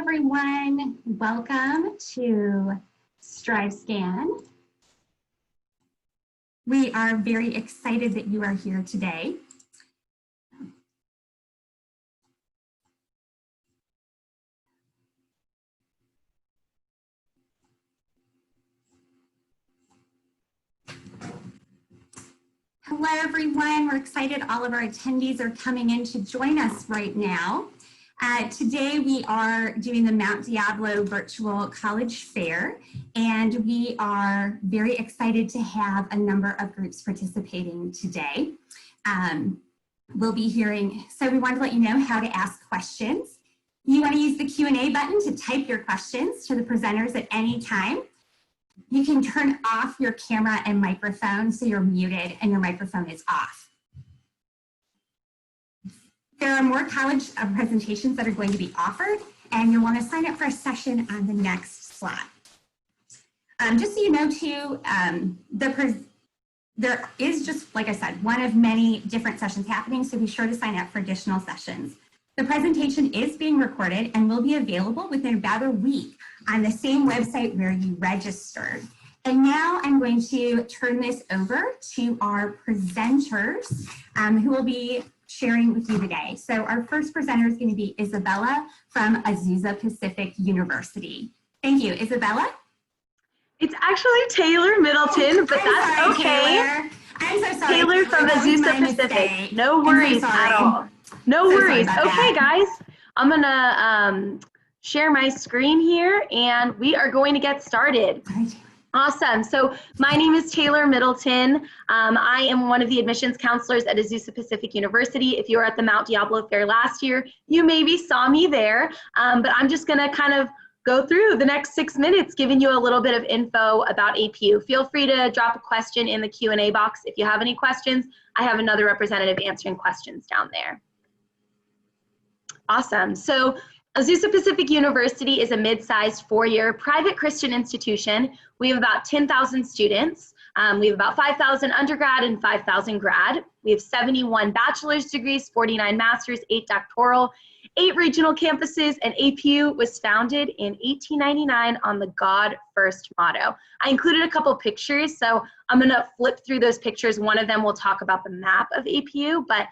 everyone. Welcome to StriveScan. We are very excited that you are here today. Hello, everyone. We're excited all of our attendees are coming in to join us right now. Today we are doing the Mount Diablo Virtual College Fair, and we are very excited to have a number of groups participating today. We'll be hearing, so we want to let you know how to ask questions. You want to use the Q&A button to type your questions to the presenters at any time. You can turn off your camera and microphone so you're muted and your microphone is off. There are more college presentations that are going to be offered, and you'll want to sign up for a session on the next slot. Just so you know too, there is just, like I said, one of many different sessions happening, so be sure to sign up for additional sessions. The presentation is being recorded and will be available within about a week on the same website where you registered. And now I'm going to turn this over to our presenters who will be sharing with you today. So our first presenter is going to be Isabella from Azusa Pacific University. Thank you, Isabella. It's actually Taylor Middleton, but that's okay. Taylor. I'm so sorry. Taylor from Azusa Pacific. No worries at all. No worries. Okay, guys, I'm gonna share my screen here, and we are going to get started. Awesome. So my name is Taylor Middleton. I am one of the admissions counselors at Azusa Pacific University. If you were at the Mount Diablo Fair last year, you maybe saw me there, but I'm just going to kind of go through the next 6 minutes giving you a little bit of info about APU. Feel free to drop a question in the Q&A box if you have any questions. I have another representative answering questions down there. Awesome. So Azusa Pacific University is a mid-sized four-year private Christian institution. We have about 10,000 students. We have about 5,000 undergrad and 5,000 grad. We have 71 bachelor's degrees, 49 master's, 8 doctoral, 8 regional campuses, and APU was founded in 1899 on the God First motto. I included a couple pictures, so I'm gonna flip through those pictures. One of them will talk about the map of APU, but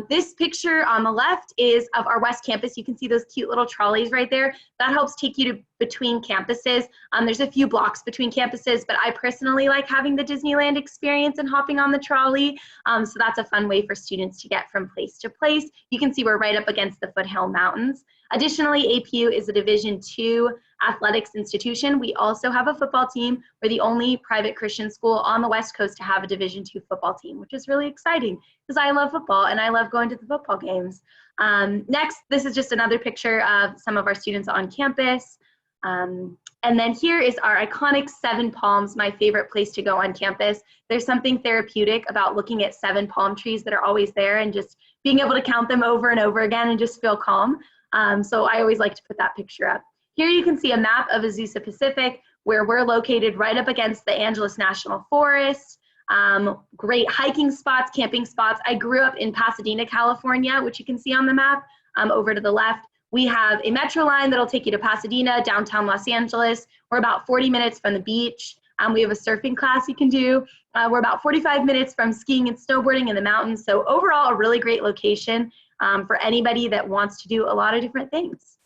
this picture on the left is of our West Campus. You can see those cute little trolleys right there. That helps take you to between campuses. There's a few blocks between campuses, but I personally like having the Disneyland experience and hopping on the trolley. So that's a fun way for students to get from place to place. You can see we're right up against the Foothill Mountains. Additionally, APU is a Division II athletics institution. We also have a football team. We're the only private Christian school on the West Coast to have a Division II football team, which is really exciting because I love football and I love going to the football games. Next, this is just another picture of some of our students on campus. And then here is our iconic 7 palms, my favorite place to go on campus. There's something therapeutic about looking at 7 palm trees that are always there and just being able to count them over and over again and just feel calm. So I always like to put that picture up. Here you can see a map of Azusa Pacific where we're located right up against the Angeles National Forest. Great hiking spots, camping spots. I grew up in Pasadena, California, which you can see on the map over to the left. We have a metro line that'll take you to Pasadena, downtown Los Angeles. We're about 40 minutes from the beach. We have a surfing class you can do. We're about 45 minutes from skiing and snowboarding in the mountains. So overall, a really great location for anybody that wants to do a lot of different things.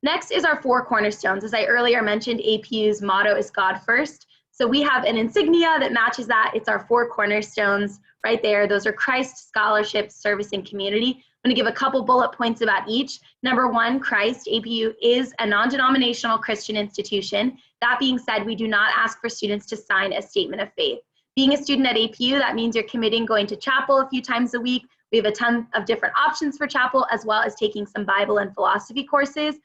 Next is our 4 cornerstones. As I earlier mentioned, APU's motto is God First. So we have an insignia that matches that. It's our 4 cornerstones right there. Those are Christ, scholarship, service, and community. I'm going to give a couple bullet points about each. Number 1, Christ. APU is a non-denominational Christian institution. That being said, we do not ask for students to sign a statement of faith. Being a student at APU, that means you're committing going to chapel a few times a week. We have a ton of different options for chapel, as well as taking some Bible and philosophy courses.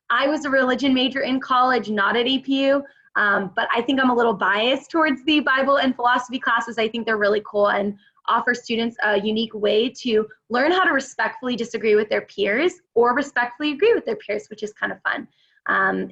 I was a religion major in college, not at APU, but I think I'm a little biased towards the Bible and philosophy classes. I think they're really cool and offer students a unique way to learn how to respectfully disagree with their peers or respectfully agree with their peers, which is kind of fun.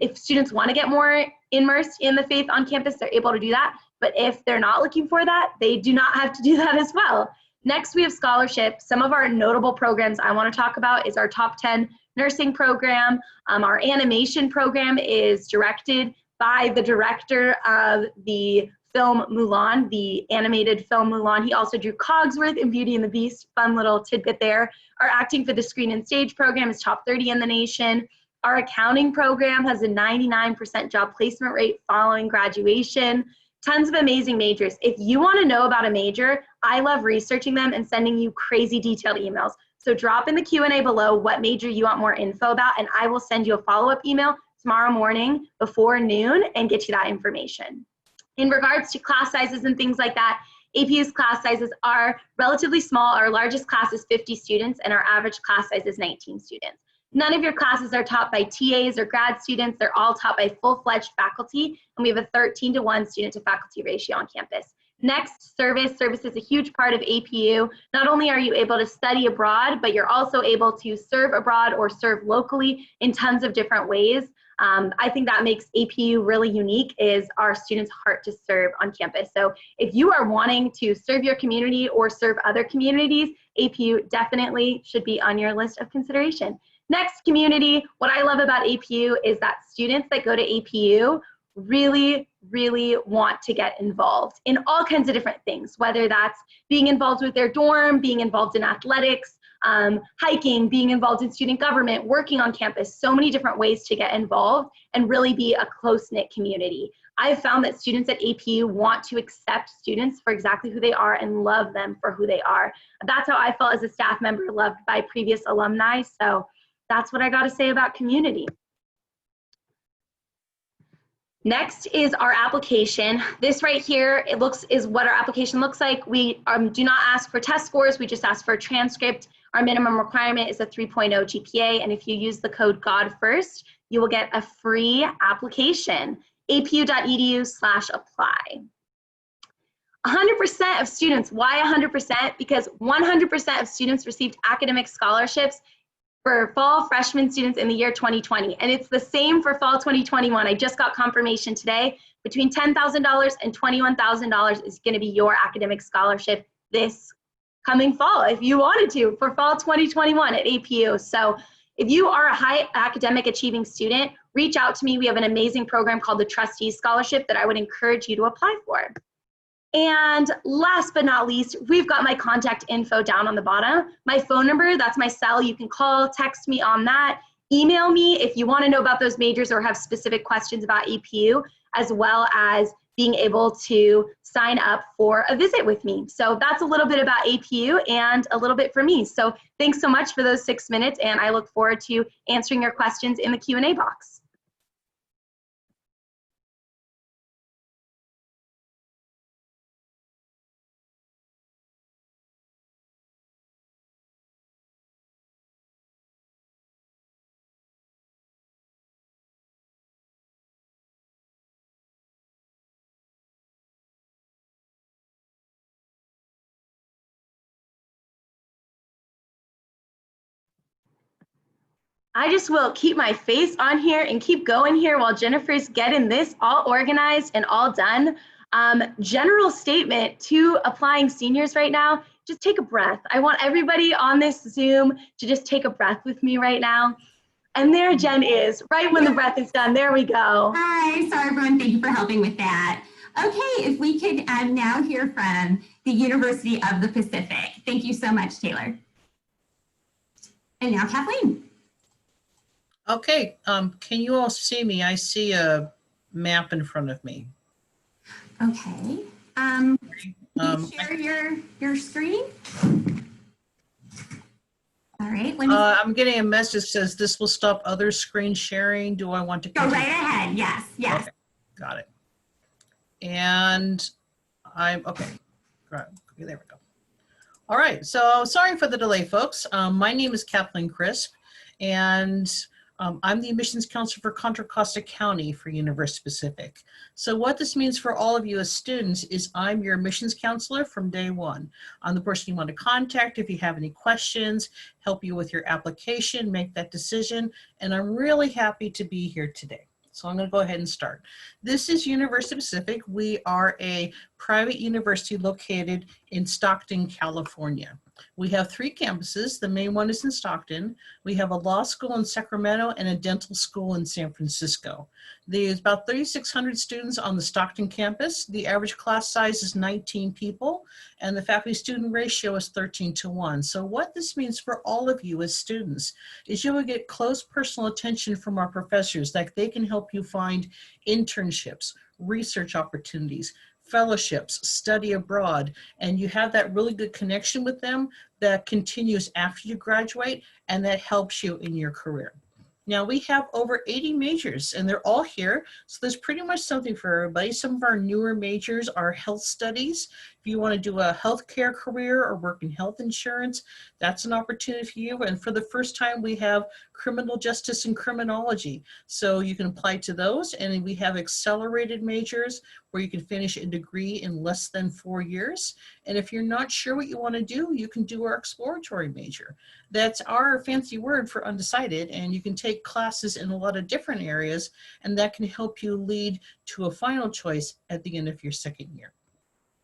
If students want to get more immersed in the faith on campus, they're able to do that. But if they're not looking for that, they do not have to do that as well. Next, we have scholarships. Some of our notable programs I want to talk about is our top 10 nursing program. Our animation program is directed by the director of the film Mulan, the animated film Mulan. He also drew Cogsworth and Beauty and the Beast. Fun little tidbit there. Our acting for the screen and stage program is top 30 in the nation. Our accounting program has a 99% job placement rate following graduation. Tons of amazing majors. If you want to know about a major, I love researching them and sending you crazy detailed emails. So drop in the Q&A below what major you want more info about, and I will send you a follow-up email tomorrow morning before noon and get you that information. In regards to class sizes and things like that, APU's class sizes are relatively small. Our largest class is 50 students, and our average class size is 19 students. None of your classes are taught by TAs or grad students. They're all taught by full-fledged faculty, and we have a 13-to-1 student-to-faculty ratio on campus. Next, service. Service is a huge part of APU. Not only are you able to study abroad, but you're also able to serve abroad or serve locally in tons of different ways. I think that makes APU really unique, is our students' heart to serve on campus. So if you are wanting to serve your community or serve other communities, APU definitely should be on your list of consideration. Next, community. What I love about APU is that students that go to APU really want to get involved in all kinds of different things, whether that's being involved with their dorm, being involved in athletics, hiking, being involved in student government, working on campus, so many different ways to get involved and really be a close-knit community. I've found that students at APU want to accept students for exactly who they are and love them for who they are. That's how I felt as a staff member, loved by previous alumni. So that's what I got to say about community. Next is our application. This right here, is what our application looks like. We do not ask for test scores, we just ask for a transcript. Our minimum requirement is a 3.0 GPA, and if you use the code GODFIRST, you will get a free application, apu.edu/apply. 100% of students, why 100%? Because 100% of students received academic scholarships for fall freshman students in the year 2020. And it's the same for fall 2021. I just got confirmation today. Between $10,000 and $21,000 is going to be your academic scholarship this coming fall, if you wanted to, for fall 2021 at APU. So if you are a high academic achieving student, reach out to me. We have an amazing program called the Trustees Scholarship that I would encourage you to apply for. And last but not least, we've got my contact info down on the bottom. My phone number, that's my cell. You can call, text me on that. Email me if you want to know about those majors or have specific questions about APU, as well as being able to sign up for a visit with me. So that's a little bit about APU and a little bit for me. So thanks so much for those 6 minutes, and I look forward to answering your questions in the Q&A box. I just will keep my face on here and keep going here while Jennifer's getting this all organized and all done. General statement to applying seniors right now, just take a breath. I want everybody on this Zoom to just take a breath with me right now. And there Jen is, right when the breath is done. There we go. Hi, sorry everyone, thank you for helping with that. Okay, if we could now hear from the University of the Pacific. Thank you so much, Taylor. And now Kathleen. Okay, can you all see me? I see a map in front of me. Okay, can you share your screen? All right. I'm getting a message that says this will stop other screen sharing. Do I want to go right ahead? Yes, yes. Okay, got it. And okay, there we go. All right, so sorry for the delay, folks. My name is Kathleen Crisp, and I'm the admissions counselor for Contra Costa County for University Pacific. So what this means for all of you as students is I'm your admissions counselor from day one. I'm the person you want to contact if you have any questions, help you with your application, make that decision, and I'm really happy to be here today. So I'm going to go ahead and start. This is University Pacific. We are a private university located in Stockton, California. We have 3 campuses. The main one is in Stockton. We have a law school in Sacramento and a dental school in San Francisco. There's about 3,600 students on the Stockton campus. The average class size is 19 people, and the faculty-student ratio is 13:1. So what this means for all of you as students is you will get close personal attention from our professors, that they can help you find internships, research opportunities, fellowships, study abroad, and you have that really good connection with them that continues after you graduate, and that helps you in your career. Now we have over 80 majors and they're all here. So there's pretty much something for everybody. Some of our newer majors are health studies. If you want to do a healthcare career or work in health insurance, that's an opportunity for you. And for the first time, we have criminal justice and criminology. So you can apply to those. And we have accelerated majors where you can finish a degree in less than 4 years. And if you're not sure what you want to do, you can do our exploratory major. That's our fancy word for undecided. And you can take classes in a lot of different areas, and that can help you lead to a final choice at the end of your 2nd year.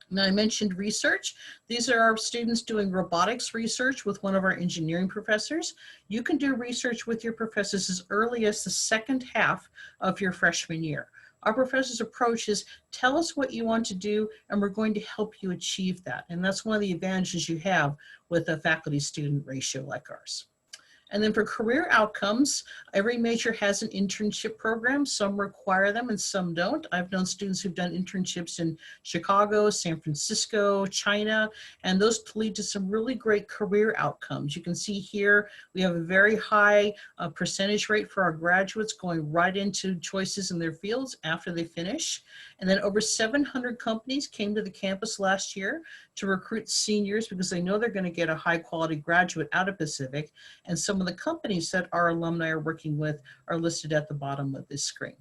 Now, I mentioned research. These are our students doing robotics research with one of our engineering professors. You can do research with your professors as early as the 2nd half of your freshman year. Our professor's approach is, tell us what you want to do, and we're going to help you achieve that. And that's one of the advantages you have with a faculty-student ratio like ours. And then for career outcomes, every major has an internship program. Some require them and some don't. I've known students who've done internships in Chicago, San Francisco, China, and those lead to some really great career outcomes. You can see here, we have a very high percentage rate for our graduates going right into choices in their fields after they finish. And then over 700 companies came to the campus last year to recruit seniors because they know they're going to get a high quality graduate out of Pacific. And some of the companies that our alumni are working with are listed at the bottom of this screen.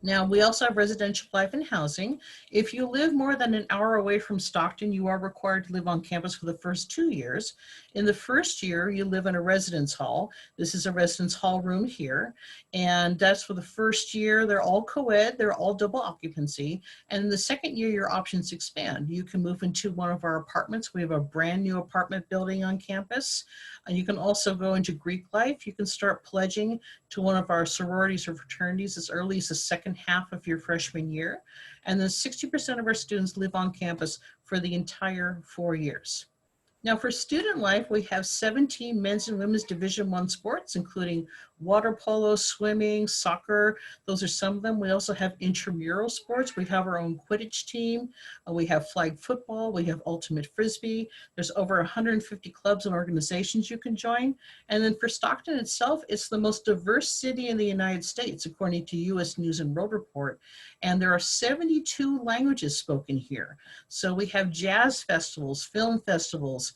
Now, we also have residential life and housing. If you live more than an hour away from Stockton, you are required to live on campus for the first 2 years. In the first year, you live in a residence hall. This is a residence hall room here. And that's for the first year. They're all co-ed, they're all double occupancy. And in the 2nd year, your options expand. You can move into one of our apartments. We have a brand new apartment building on campus. And you can also go into Greek life. You can start pledging to one of our sororities or fraternities as early as the 2nd half of your freshman year. And then 60% of our students live on campus for the entire 4 years. Now for student life, we have 17 men's and women's Division I sports, including water polo, swimming, soccer. Those are some of them. We also have intramural sports. We have our own Quidditch team. We have flag football. We have ultimate frisbee. There's over 150 clubs and organizations you can join. And then for Stockton itself, it's the most diverse city in the United States, according to U.S. News and World Report. And there are 72 languages spoken here. So we have jazz festivals, film festivals,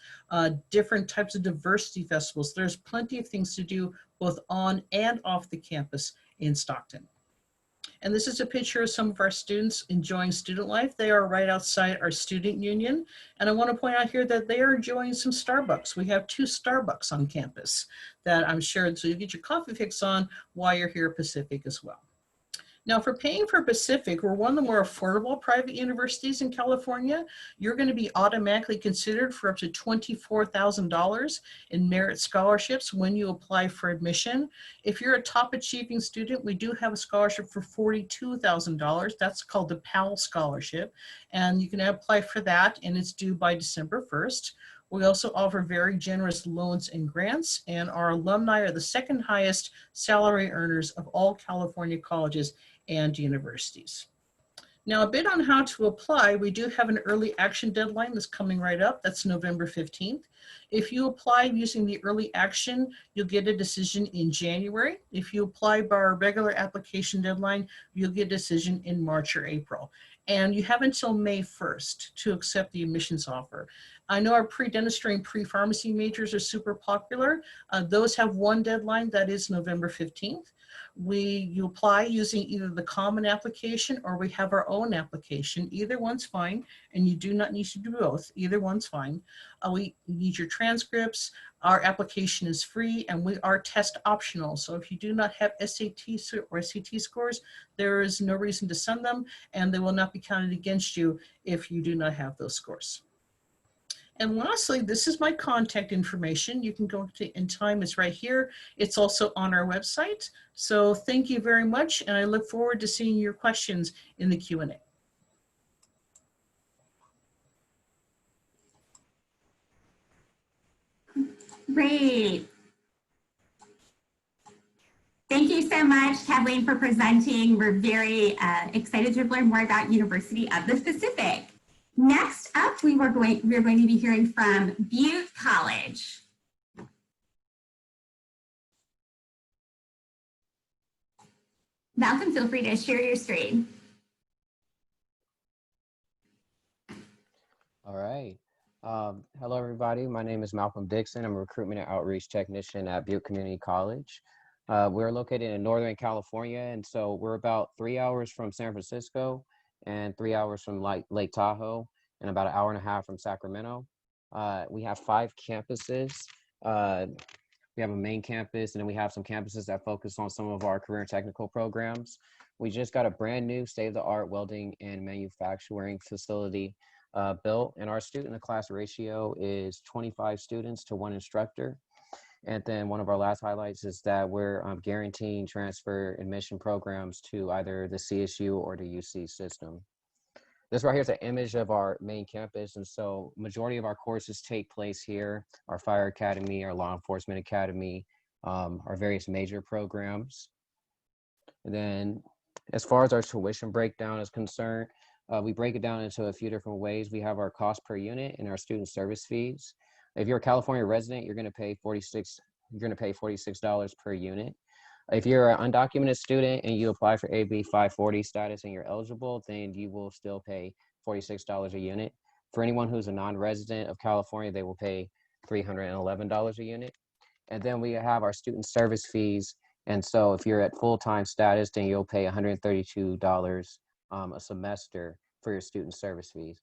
different types of diversity festivals. There's plenty of things to do both on and off the campus in Stockton. And this is a picture of some of our students enjoying student life. They are right outside our student union. And I want to point out here that they are enjoying some Starbucks. We have 2 Starbucks on campus that I'm sure, so you get your coffee fix on while you're here at Pacific as well. Now for paying for Pacific, we're one of the more affordable private universities in California. You're going to be automatically considered for up to $24,000 in merit scholarships when you apply for admission. If you're a top achieving student, we do have a scholarship for $42,000. That's called the PAL scholarship. And you can apply for that, and it's due by December 1st. We also offer very generous loans and grants, and our alumni are the 2nd highest salary earners of all California colleges and universities. Now, a bit on how to apply. We do have an early action deadline that's coming right up. That's November 15th. If you apply using the early action, you'll get a decision in January. If you apply by our regular application deadline, you'll get a decision in March or April. And you have until May 1st to accept the admissions offer. I know our pre-dentistry and pre-pharmacy majors are super popular. Those have one deadline, that is November 15th. You apply using either the common application or we have our own application. Either one's fine, and you do not need to do both. Either one's fine. We need your transcripts. Our application is free and we are test optional. So if you do not have SAT or SAT scores, there is no reason to send them, and they will not be counted against you if you do not have those scores. And lastly, this is my contact information. You can go to In Time is right here. It's also on our website. So thank you very much. And I look forward to seeing your questions in the Q&A. Great. Thank you so much, Kathleen, for presenting. We're very excited to learn more about University of the Pacific. Next up, we're going to be hearing from Butte College. Malcolm, feel free to share your screen. All right. Hello, everybody. My name is Malcolm Dixon. I'm a recruitment and outreach technician at Butte Community College. We're located in Northern California, and so we're about 3 hours from San Francisco and 3 hours from Lake Tahoe, and about an hour and a half from Sacramento. We have 5 campuses. We have a main campus, and then we have some campuses that focus on some of our career and technical programs. We just got a brand new state-of-the-art welding and manufacturing facility built, and our student-to-class ratio is 25 students to 1 instructor. And then one of our last highlights is that we're guaranteeing transfer admission programs to either the CSU or the UC system. This right here is an image of our main campus, and so majority of our courses take place here. Our fire academy, our law enforcement academy, our various major programs. And then as far as our tuition breakdown is concerned, we break it down into a few different ways. We have our cost per unit and our student service fees. If you're a California resident, you're going to pay $46 per unit. If you're an undocumented student and you apply for AB 540 status and you're eligible, then you will still pay $46 a unit. For anyone who's a non-resident of California, they will pay $311 a unit. And then we have our student service fees. And so if you're at full-time status, then you'll pay $132 a semester for your student service fees.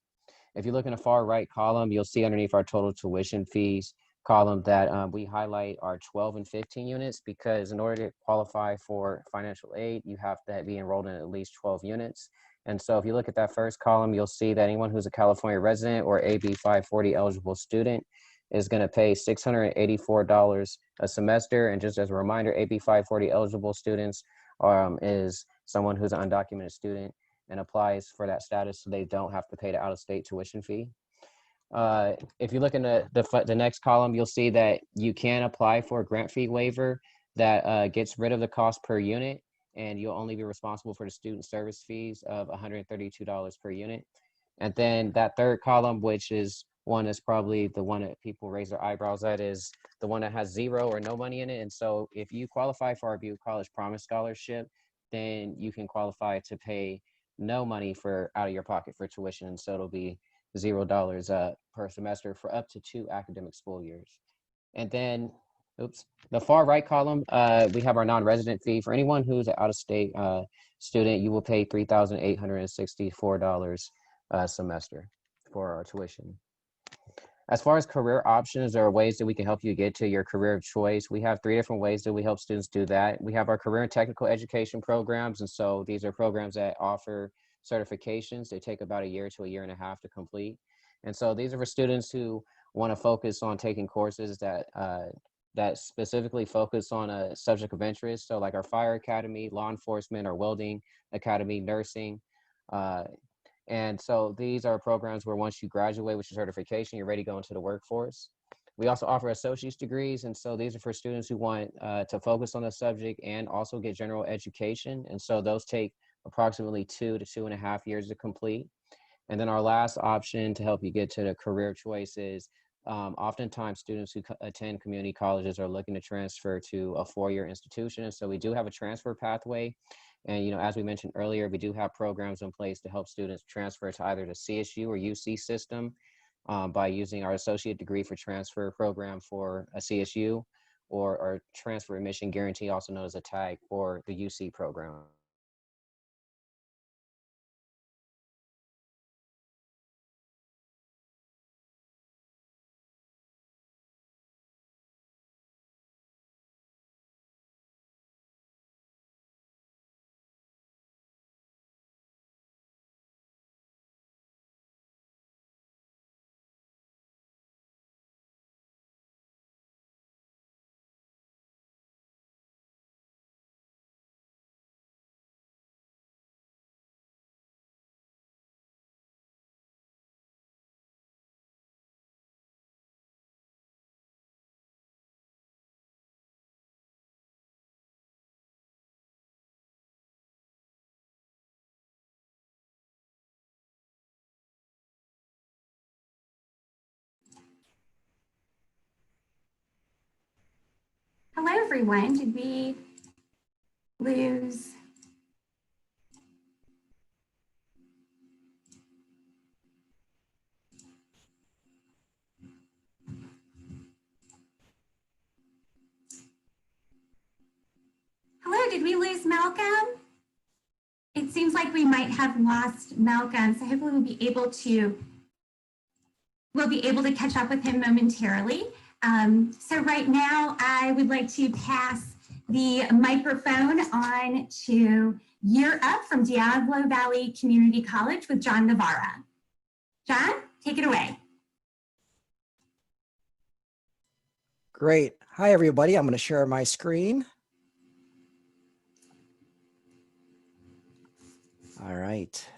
If you look in the far right column, you'll see underneath our total tuition fees column that we highlight our 12 and 15 units, because in order to qualify for financial aid, you have to be enrolled in at least 12 units. And so if you look at that first column, you'll see that anyone who's a California resident or AB 540 eligible student is going to pay $684 a semester. And just as a reminder, AB 540 eligible students is someone who's an undocumented student and applies for that status, so they don't have to pay the out-of-state tuition fee. If you look in the next column, you'll see that you can apply for a grant fee waiver that gets rid of the cost per unit, and you'll only be responsible for the student service fees of $132 per unit. And then that third column, which is one that's probably the one that people raise their eyebrows at, is the one that has 0 or no money in it. And so if you qualify for our Butte College Promise Scholarship, then you can qualify to pay no money for out of your pocket for tuition. And so it'll be $0 per semester for up to 2 academic school years. And then, the far right column, we have our non-resident fee. For anyone who's an out-of-state student, you will pay $3,864 a semester for our tuition. As far as career options, there are ways that we can help you get to your career of choice. We have 3 different ways that we help students do that. We have our career and technical education programs. And so these are programs that offer certifications. They take about a year to a year and a half to complete. And so these are for students who want to focus on taking courses that specifically focus on a subject of interest. So like our fire academy, law enforcement, our welding academy, nursing. And so these are programs where once you graduate with your certification, you're ready to go into the workforce. We also offer associate's degrees. And so these are for students who want to focus on the subject and also get general education. And so those take approximately 2 to 2.5 years to complete. And then our last option to help you get to the career choice is oftentimes students who attend community colleges are looking to transfer to a 4-year institution. And so we do have a transfer pathway. And, as we mentioned earlier, we do have programs in place to help students transfer to either the CSU or UC system by using our associate degree for transfer program for a CSU, or transfer admission guarantee, also known as a TAG, for the UC program. Hello, everyone. Did we lose? Hello, did we lose Malcolm? It seems like we might have lost Malcolm, so hopefully we'll be able to catch up with him momentarily. So right now, I would like to pass the microphone on to Year Up from Diablo Valley Community College with John Navarra. John, take it away. Great. Hi, everybody. I'm going to share my screen. All right.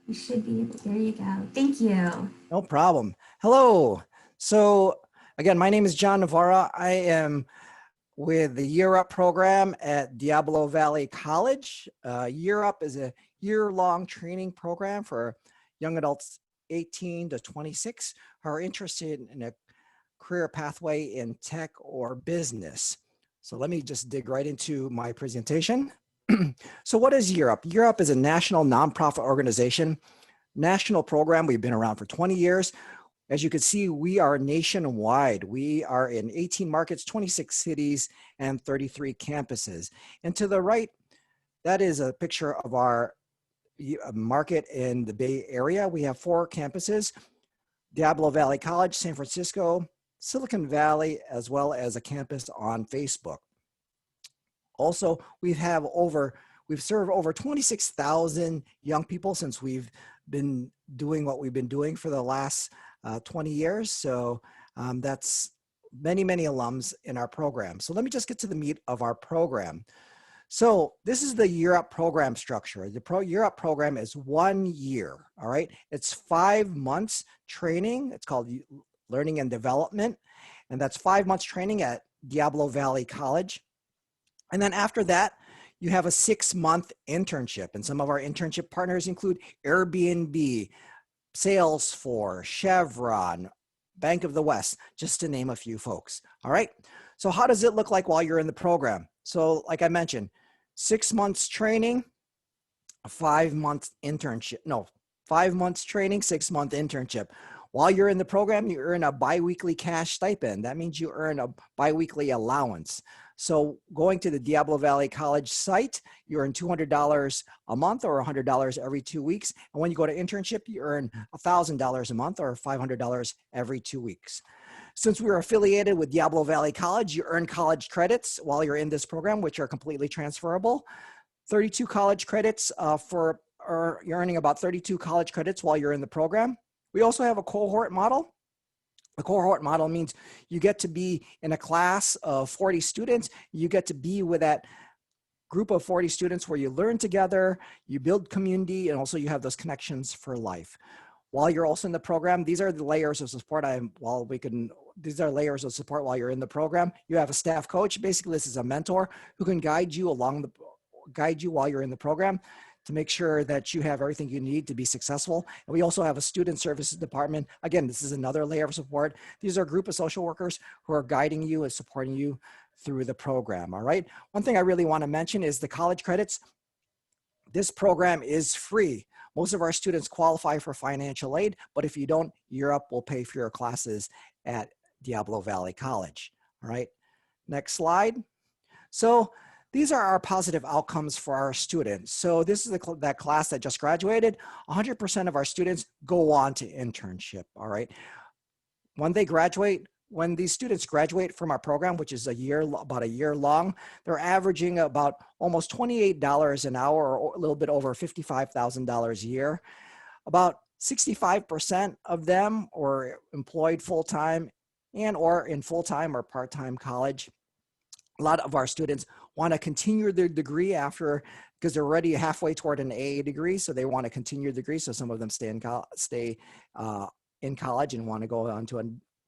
You should be able, there you go. Thank you. No problem. Hello. So again, my name is John Navarra. I am with the Year Up program at Diablo Valley College. Year Up is a year-long training program for young adults 18 to 26 who are interested in a career pathway in tech or business. So let me just dig right into my presentation. So what is Year Up? Year Up is a national nonprofit organization, national program. We've been around for 20 years. As you can see, we are nationwide. We are in 18 markets, 26 cities, and 33 campuses. And to the right, that is a picture of our market in the Bay Area. We have 4 campuses: Diablo Valley College, San Francisco, Silicon Valley, as well as a campus on Facebook. Also, we've served over 26,000 young people since we've been doing what we've been doing for the last 20 years. So that's many, many alums in our program. So let me just get to the meat of our program. So this is the Year Up program structure. The Year Up program is 1 year, all right? It's 5 months training. It's called Learning and Development. And that's 5 months training at Diablo Valley College. And then after that, you have a 6-month internship. And some of our internship partners include Airbnb, Salesforce, Chevron, Bank of the West, just to name a few folks. All right. So how does it look like while you're in the program? So like I mentioned, 6 months training, a 5 month internship. No, 5 months training, 6-month internship. While you're in the program, you earn a biweekly cash stipend. That means you earn a biweekly allowance. So going to the Diablo Valley College site, you earn $200 a month or $100 every 2 weeks. And when you go to internship, you earn $1,000 a month or $500 every 2 weeks. Since we're affiliated with Diablo Valley College, you earn college credits while you're in this program, which are completely transferable. 32 college credits you're earning about 32 college credits while you're in the program. We also have a cohort model. A cohort model means you get to be in a class of 40 students. You get to be with that group of 40 students where you learn together, you build community, and also you have those connections for life. While you're also in the program, these are the layers of support. These are layers of support while you're in the program. You have a staff coach. Basically, this is a mentor who can guide you while you're in the program to make sure that you have everything you need to be successful. And we also have a student services department. Again, this is another layer of support. These are a group of social workers who are guiding you and supporting you through the program, all right? One thing I really want to mention is the college credits. This program is free. Most of our students qualify for financial aid, but if you don't, Year Up will pay for your classes at Diablo Valley College, all right? Next slide. So these are our positive outcomes for our students. So this is that class that just graduated. 100% of our students go on to internship, all right? When they graduate, when these students graduate from our program, which is about a year long, they're averaging about almost $28 an hour, or a little bit over $55,000 a year. About 65% of them are employed full-time and or in full-time or part-time college. A lot of our students want to continue their degree after, because they're already halfway toward an AA degree, so they want to continue the degree. So some of them stay in college and want to go on to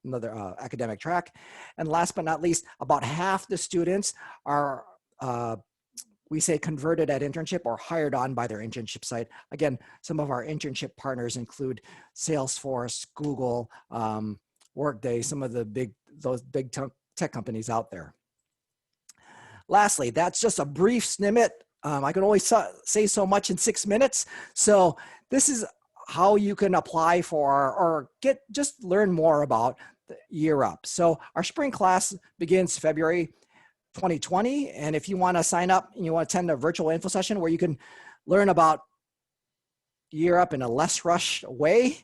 another academic track. And last but not least, about half the students are, we say, converted at internship or hired on by their internship site. Again, some of our internship partners include Salesforce, Google, Workday, some of those big tech companies out there. Lastly, that's just a brief snippet. I can only say so much in 6 minutes. So this is how you can apply for or just learn more about the Year Up. So our spring class begins February 2020. And if you want to sign up and you want to attend a virtual info session where you can learn about Year Up in a less rushed way,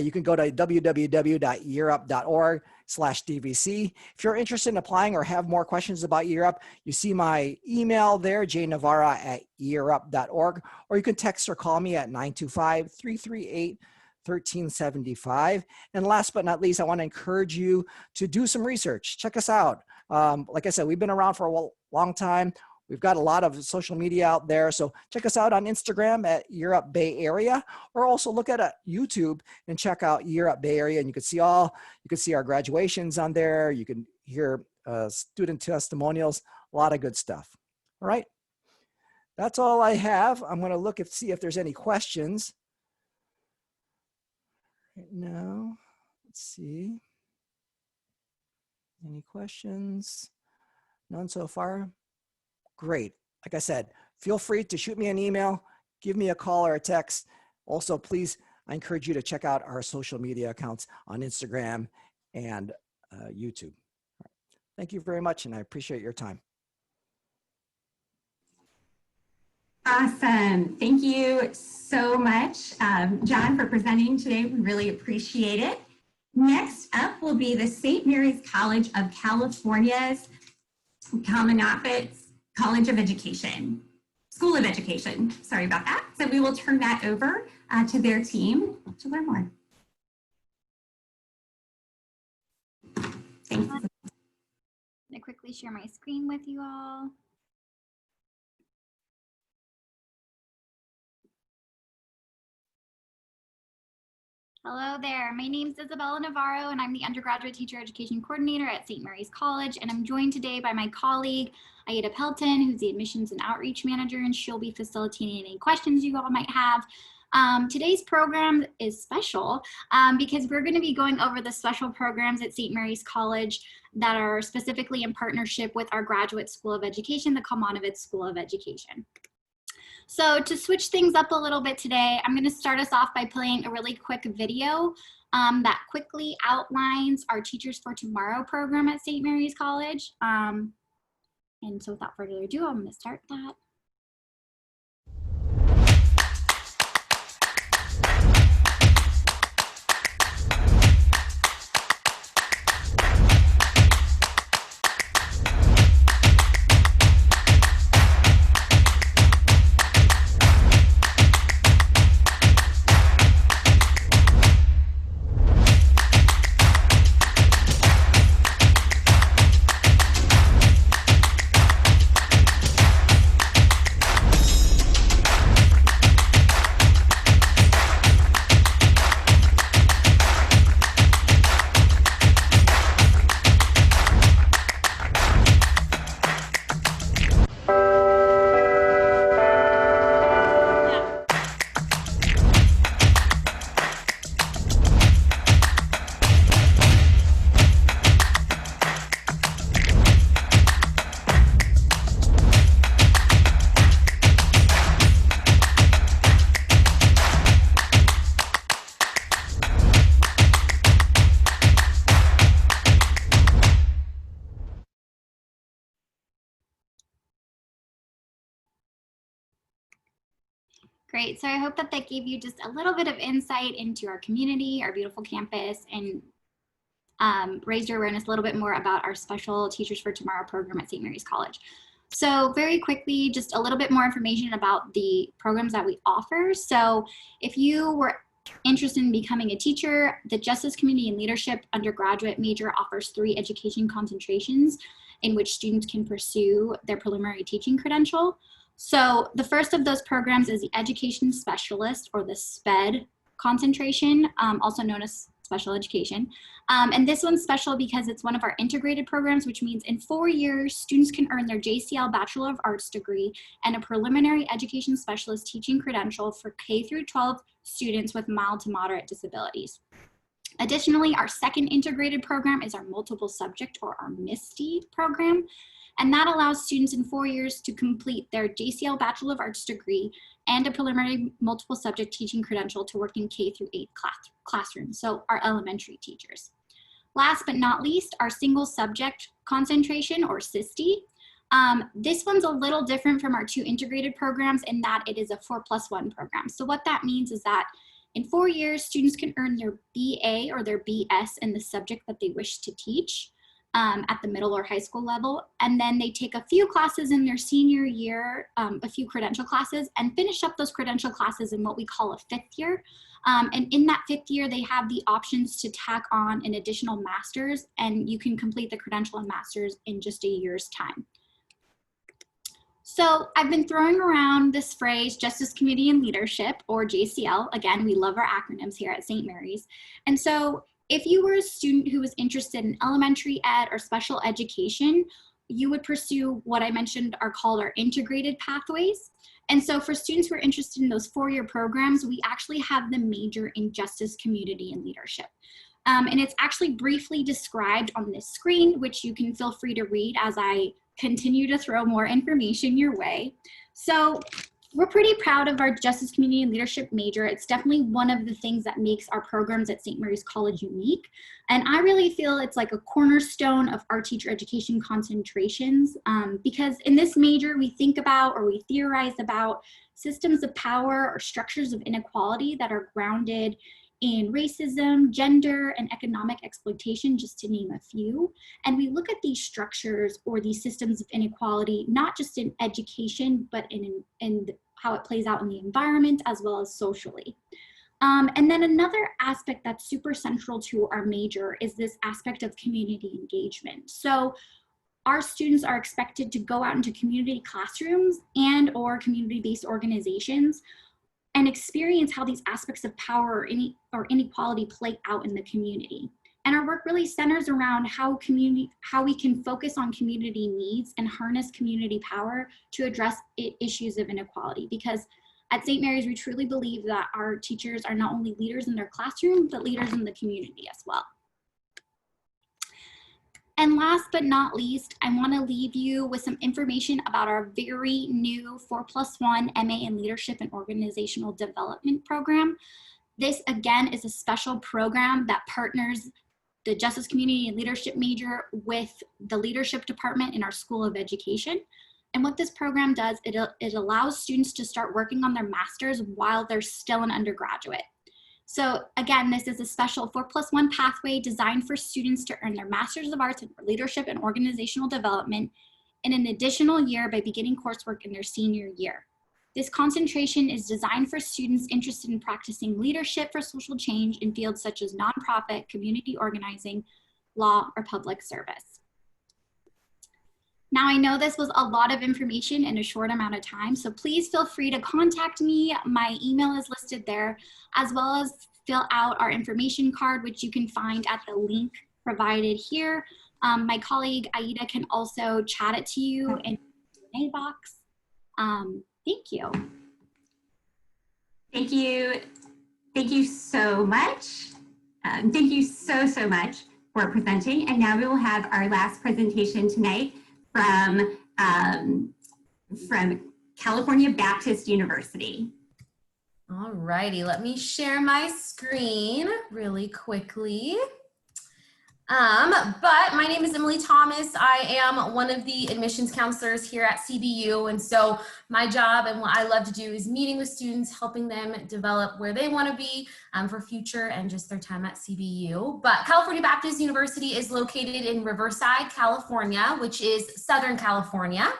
you can go to www.yearup.org/DVC. If you're interested in applying or have more questions about Year Up, you see my email there, jnavarra@yearup.org, or you can text or call me at 925-338-1375. And last but not least, I want to encourage you to do some research. Check us out. Like I said, we've been around for a long time. We've got a lot of social media out there. So check us out on Instagram at Year Up Bay Area, or also look at YouTube and check out Year Up Bay Area. And you can see our graduations on there. You can hear student testimonials, a lot of good stuff. All right. That's all I have. I'm going to look and see if there's any questions. Right now, let's see. Any questions? None so far. Great. Like I said, feel free to shoot me an email, give me a call or a text. Also, please, I encourage you to check out our social media accounts on Instagram and YouTube. Thank you very much, and I appreciate your time. Awesome. Thank you so much, John, for presenting today. We really appreciate it. Next up will be the St. Mary's College of California's Kalmanovitz College of Education, School of Education. Sorry about that. So we will turn that over to their team to learn more. Thanks. I'm going to quickly share my screen with you all. Hello there, my name is Isabella Navarro and I'm the Undergraduate Teacher Education Coordinator at St. Mary's College, and I'm joined today by my colleague, Aida Pelton, who's the Admissions and Outreach Manager, and she'll be facilitating any questions you all might have. Today's program is special because we're going to be going over the special programs at St. Mary's College that are specifically in partnership with our Graduate School of Education, the Kalmanovitz School of Education. So to switch things up a little bit today, I'm going to start us off by playing a really quick video that quickly outlines our Teachers for Tomorrow program at St. Mary's College. And so without further ado, I'm going to start that. Great. So I hope that that gave you just a little bit of insight into our community, our beautiful campus, and raised your awareness a little bit more about our special Teachers for Tomorrow program at St. Mary's College. So very quickly, just a little bit more information about the programs that we offer. So if you were interested in becoming a teacher, the Justice, Community, and Leadership undergraduate major offers 3 education concentrations in which students can pursue their preliminary teaching credential. So the first of those programs is the Education Specialist, or the SPED concentration, also known as Special Education. And this one's special because it's one of our integrated programs, which means in 4 years, students can earn their JCL Bachelor of Arts degree and a preliminary education specialist teaching credential for K through 12 students with mild to moderate disabilities. Additionally, our second integrated program is our multiple subject, or our MISTI program. And that allows students in 4 years to complete their JCL Bachelor of Arts degree and a preliminary multiple subject teaching credential to work in K through 8 classrooms, so our elementary teachers. Last but not least, our single subject concentration, or SISTE. This one's a little different from our 2 integrated programs in that it is a 4+1 program. So what that means is that in 4 years, students can earn their BA or their BS in the subject that they wish to teach at the middle or high school level. And then they take a few classes in their senior year, a few credential classes, and finish up those credential classes in what we call a 5th year. And in that 5th year, they have the options to tack on an additional master's, and you can complete the credential and master's in just a year's time. So I've been throwing around this phrase, Justice, Community, and Leadership, or JCL. Again, we love our acronyms here at St. Mary's. And so if you were a student who was interested in elementary ed or special education, you would pursue what I mentioned are called our integrated pathways. And so for students who are interested in those 4-year programs, we actually have the major in Justice, Community, and Leadership. And it's actually briefly described on this screen, which you can feel free to read as I continue to throw more information your way. So we're pretty proud of our Justice, Community, and Leadership major. It's definitely one of the things that makes our programs at St. Mary's College unique. And I really feel it's like a cornerstone of our teacher education concentrations, because in this major, we think about, or we theorize about, systems of power or structures of inequality that are grounded in racism, gender, and economic exploitation, just to name a few. And we look at these structures or these systems of inequality, not just in education, but in how it plays out in the environment as well as socially. And then another aspect that's super central to our major is this aspect of community engagement. So our students are expected to go out into community classrooms and or community-based organizations and experience how these aspects of power or inequality play out in the community. And our work really centers around how we can focus on community needs and harness community power to address issues of inequality. Because at St. Mary's, we truly believe that our teachers are not only leaders in their classroom, but leaders in the community as well. And last but not least, I want to leave you with some information about our very new 4+1 MA in Leadership and Organizational Development program. This, again, is a special program that partners the Justice, Community, and Leadership major with the Leadership Department in our School of Education. And what this program does, it allows students to start working on their master's while they're still an undergraduate. So again, this is a special 4+1 pathway designed for students to earn their Master's of Arts in Leadership and Organizational Development in an additional year by beginning coursework in their senior year. This concentration is designed for students interested in practicing leadership for social change in fields such as nonprofit, community organizing, law, or public service. Now, I know this was a lot of information in a short amount of time, so please feel free to contact me. My email is listed there, as well as fill out our information card, which you can find at the link provided here. My colleague Aida can also chat it to you in the Q&A box. Thank you. Thank you. Thank you so much. Thank you so much for presenting. And now we will have our last presentation tonight from California Baptist University. All righty, let me share my screen really quickly. But my name is Emily Thomas. I am one of the admissions counselors here at CBU. And so my job and what I love to do is meeting with students, helping them develop where they want to be for future and just their time at CBU. But California Baptist University is located in Riverside, California, which is Southern California,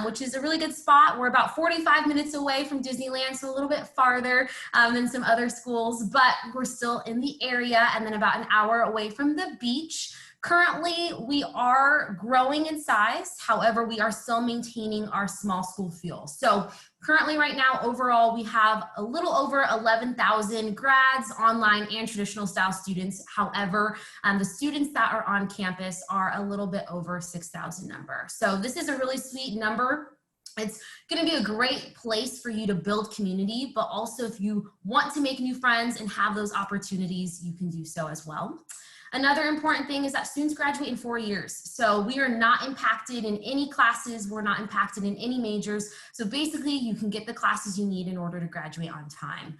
which is a really good spot. We're about 45 minutes away from Disneyland, so a little bit farther than some other schools, but we're still in the area, and then about an hour away from the beach. Currently, we are growing in size. However, we are still maintaining our small school feel. So currently right now, overall, we have a little over 11,000 grads, online and traditional style students. However, the students that are on campus are a little bit over 6,000 number. So this is a really sweet number. It's going to be a great place for you to build community, but also if you want to make new friends and have those opportunities, you can do so as well. Another important thing is that students graduate in 4 years. So we are not impacted in any classes. We're not impacted in any majors. So basically you can get the classes you need in order to graduate on time.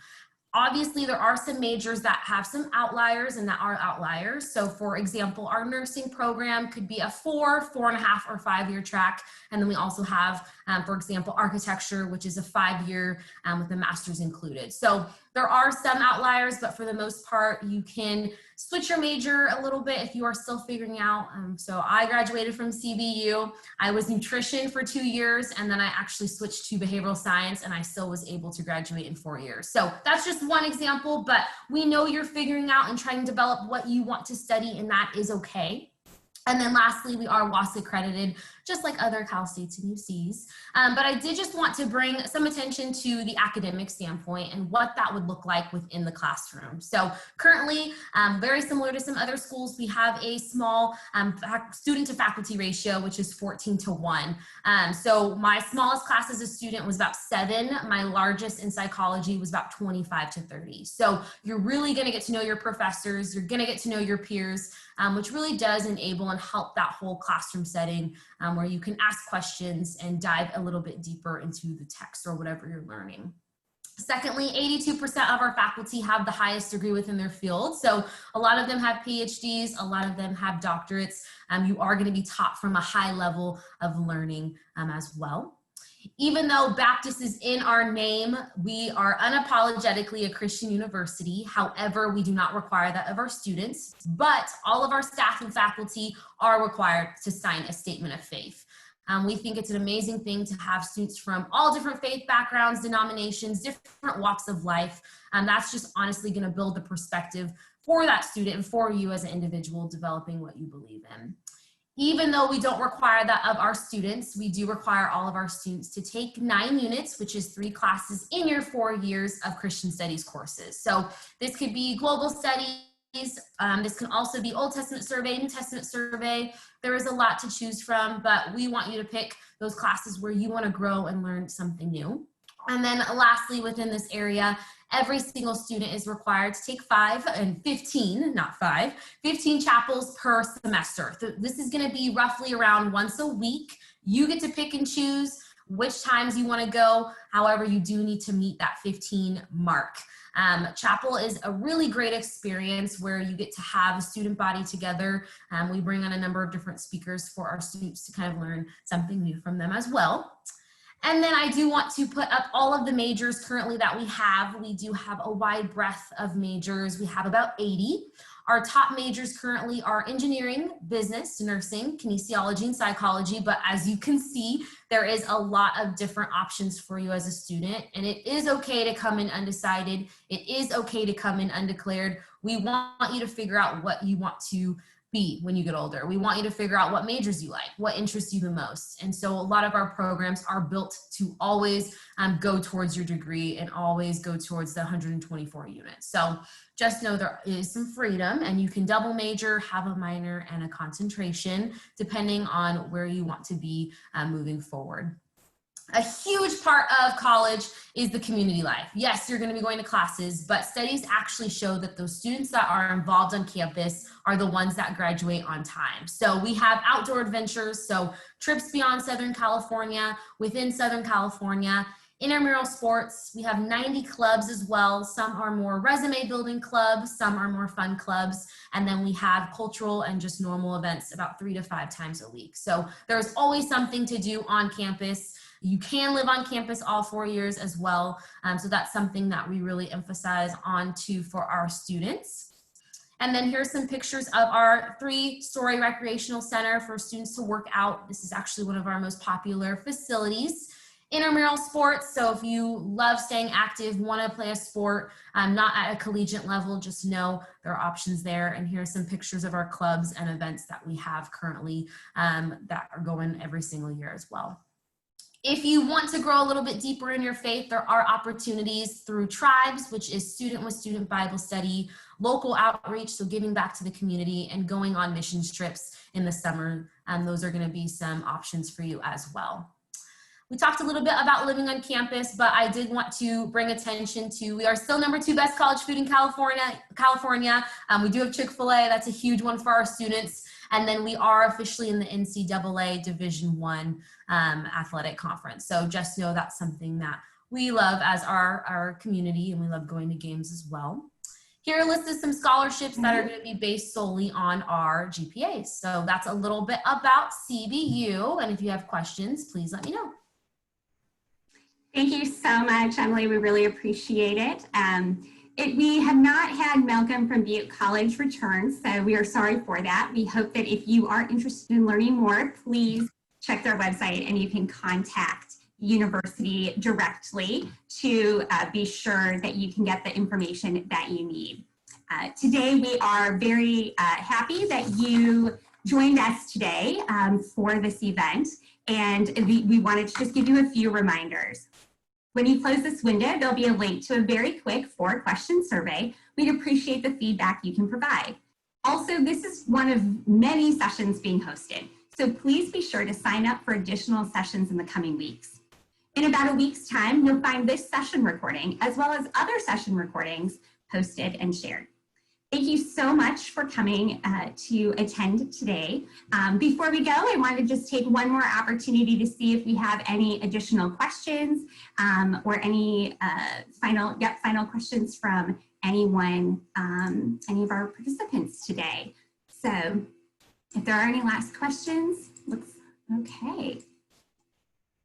Obviously, there are some majors that have some outliers and that are outliers. So for example, our nursing program could be a 4, 4.5, or 5-year track. And then we also have, for example, architecture, which is a 5-year with a master's included. So there are some outliers, but for the most part, you can switch your major a little bit if you are still figuring out. So I graduated from CBU. I was nutrition for 2 years, and then I actually switched to behavioral science, and I still was able to graduate in 4 years. So that's just one example, but we know you're figuring out and trying to develop what you want to study, and that is okay. And then lastly, we are WASC accredited, just like other Cal States and UCs. But I did just want to bring some attention to the academic standpoint and what that would look like within the classroom. So currently, very similar to some other schools, we have a small student to faculty ratio, which is 14:1. So my smallest class as a student was about 7. My largest in psychology was about 25-30. So you're really gonna get to know your professors, you're gonna get to know your peers, which really does enable and help that whole classroom setting where you can ask questions and dive a little bit deeper into the text or whatever you're learning. Secondly, 82% of our faculty have the highest degree within their field. So a lot of them have PhDs, a lot of them have doctorates. You are going to be taught from a high level of learning as well. Even though Baptist is in our name, we are unapologetically a Christian university. However, we do not require that of our students, but all of our staff and faculty are required to sign a statement of faith. We think it's an amazing thing to have students from all different faith backgrounds, denominations, different walks of life. That's just honestly going to build the perspective for that student and for you as an individual developing what you believe in. Even though we don't require that of our students, we do require all of our students to take 9 units, which is 3 classes in your 4 years of Christian studies courses. So this could be global studies. This can also be Old Testament survey, New Testament survey. There is a lot to choose from, but we want you to pick those classes where you want to grow and learn something new. And then lastly, within this area, every single student is required to take 15 chapels per semester. So this is going to be roughly around once a week. You get to pick and choose which times you want to go. However, you do need to meet that 15 mark. Chapel is a really great experience where you get to have a student body together. We bring on a number of different speakers for our students to kind of learn something new from them as well. And then I do want to put up all of the majors currently that we have. We do have a wide breadth of majors. We have about 80. Our top majors currently are engineering, business, nursing, kinesiology, and psychology. But as you can see, there is a lot of different options for you as a student. And it is okay to come in undecided. It is okay to come in undeclared. We want you to figure out what you want to be when you get older. We want you to figure out what majors you like, what interests you the most. And so a lot of our programs are built to always go towards your degree and always go towards the 124 units. So just know there is some freedom, and you can double major, have a minor, and a concentration, depending on where you want to be moving forward. A huge part of college is the community life. Yes, you're going to be going to classes, but studies actually show that those students that are involved on campus are the ones that graduate on time. So we have outdoor adventures, so trips beyond Southern California, within Southern California. Intramural sports, we have 90 clubs as well. Some are more resume building clubs, some are more fun clubs. And then we have cultural and just normal events about 3 to 5 times a week. So there's always something to do on campus. You can live on campus all 4 years as well. So that's something that we really emphasize on too for our students. And then here's some pictures of our 3-story recreational center for students to work out. This is actually one of our most popular facilities. Intramural sports, so if you love staying active, want to play a sport, not at a collegiate level, just know there are options there. And here's some pictures of our clubs and events that we have currently that are going every single year as well. If you want to grow a little bit deeper in your faith, there are opportunities through Tribes, which is student with student Bible study, local outreach, so giving back to the community, and going on missions trips in the summer. Those are going to be some options for you as well. We talked a little bit about living on campus, but I did want to bring attention to, we are still #2 best college food in California. We do have Chick-fil-A, that's a huge one for our students. And then we are officially in the NCAA Division I athletic conference. So just know that's something that we love as our community, and we love going to games as well. Here are listed some scholarships that are going to be based solely on our GPAs. So that's a little bit about CBU. And if you have questions, please let me know. Thank you so much, Emily. We really appreciate it. We have not had Malcolm from Butte College return, so we are sorry for that. We hope that if you are interested in learning more, please check their website and you can contact the university directly to be sure that you can get the information that you need. Today, we are very happy that you joined us today for this event, and we wanted to just give you a few reminders. When you close this window, there'll be a link to a very quick 4-question survey. We'd appreciate the feedback you can provide. Also, this is one of many sessions being hosted, so please be sure to sign up for additional sessions in the coming weeks. In about a week's time, you'll find this session recording as well as other session recordings posted and shared. Thank you so much for coming to attend today. Before we go, I want to just take one more opportunity to see if we have any additional questions or any final questions from anyone, any of our participants today. So if there are any last questions, looks okay.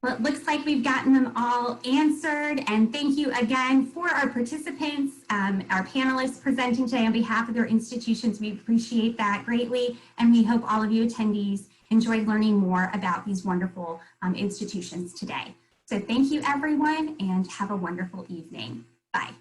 Well, it looks like we've gotten them all answered, and thank you again for our participants, our panelists presenting today on behalf of their institutions. We appreciate that greatly, and we hope all of you attendees enjoyed learning more about these wonderful institutions today. So thank you, everyone, and have a wonderful evening. Bye.